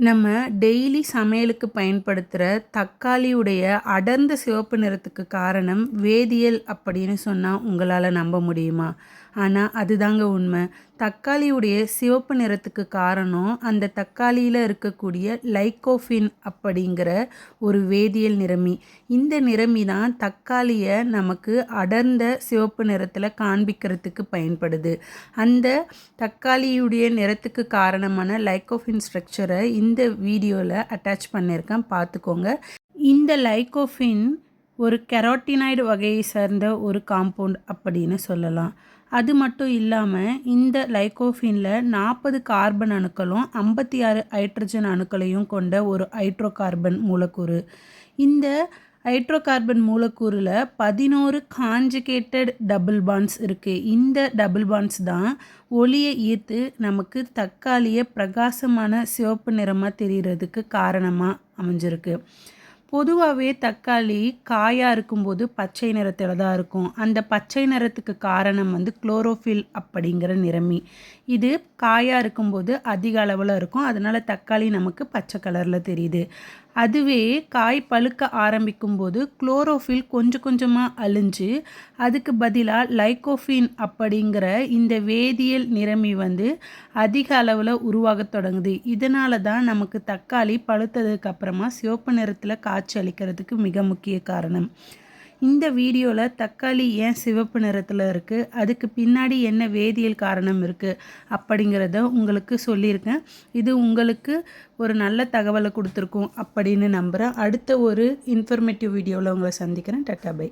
நம்ம டெய்லி சமையலுக்கு பயன்படுத்துகிற தக்காளியுடைய அடர்ந்த சிவப்பு நிறத்துக்கு காரணம் வேதியியல் அப்படின்னு சொன்னால் உங்களால் நம்ப முடியுமா? ஆனால் அதுதாங்க உண்மை. தக்காளியுடைய சிவப்பு நிறத்துக்கு காரணம் அந்த தக்காளியில் இருக்கக்கூடிய லைக்கோஃபின் அப்படிங்கிற ஒரு வேதியியல் நிறமி. இந்த நிறமி தான் தக்காளியை நமக்கு அடர்ந்த சிவப்பு நிறத்தில் காண்பிக்கிறதுக்கு பயன்படுது. அந்த தக்காளியுடைய நிறத்துக்கு காரணமான லைக்கோஃபின் ஸ்ட்ரக்சரை இந்த வீடியோவில் அட்டாச் பண்ணியிருக்கேன், பார்த்துக்கோங்க. இந்த லைக்கோஃபின் ஒரு கெரோட்டினாய்டு வகையை சேர்ந்த ஒரு காம்பவுண்ட் அப்படின்னு சொல்லலாம். அது மட்டும் இல்லாமல் இந்த லைக்கோஃபினில் 40 கார்பன் அணுக்களும் 56 ஹைட்ரஜன் அணுக்களையும் கொண்ட ஒரு ஹைட்ரோ கார்பன் மூலக்கூறு. இந்த ஹைட்ரோ கார்பன் மூலக்கூறில் 11 கான்ஜுகேட்டட் டபுள் பாண்ட்ஸ் இருக்குது. இந்த டபுள் பாண்ட்ஸ் தான் ஒளியை ஈர்த்து நமக்கு தக்காளியை பிரகாசமான சிவப்பு நிறமாக தெரிகிறதுக்கு காரணமாக அமைஞ்சிருக்கு. பொதுவாகவே தக்காளி காயாக இருக்கும்போது பச்சை நிறத்தில் தான் இருக்கும். அந்த பச்சை நிறத்துக்கு காரணம் குளோரோஃபில் அப்படிங்கிற நிறமி. இது காயாக இருக்கும்போது அதிக அளவில் இருக்கும், அதனால் தக்காளி நமக்கு பச்சை கலரில் தெரியுது. அதுவே காய் பழுக்க ஆரம்பிக்கும்போது குளோரோஃபில் கொஞ்சம் கொஞ்சமாக அழிஞ்சு அதுக்கு பதிலாக லைக்கோஃபின் அப்படிங்கிற இந்த வேதியியல் நிறமி அதிக அளவில் உருவாக தொடங்குது. இதனால தான் நமக்கு தக்காளி பழுத்ததுக்கு அப்புறமா சிவப்பு நிறத்தில் காட்சி அளிக்கிறதுக்கு மிக முக்கிய காரணம். இந்த வீடியோவில் தக்காளி ஏன் சிவப்பு நிறத்தில் இருக்குது, அதுக்கு பின்னாடி என்ன வேதியியல் காரணம் இருக்குது அப்படிங்கிறத உங்களுக்கு சொல்லியிருக்கேன். இது உங்களுக்கு ஒரு நல்ல தகவலை கொடுத்துருக்கோம் அப்படின்னு நம்புகிறேன். அடுத்த ஒரு இன்ஃபர்மேட்டிவ் வீடியோவில் உங்களை சந்திக்கிறேன். Tata by.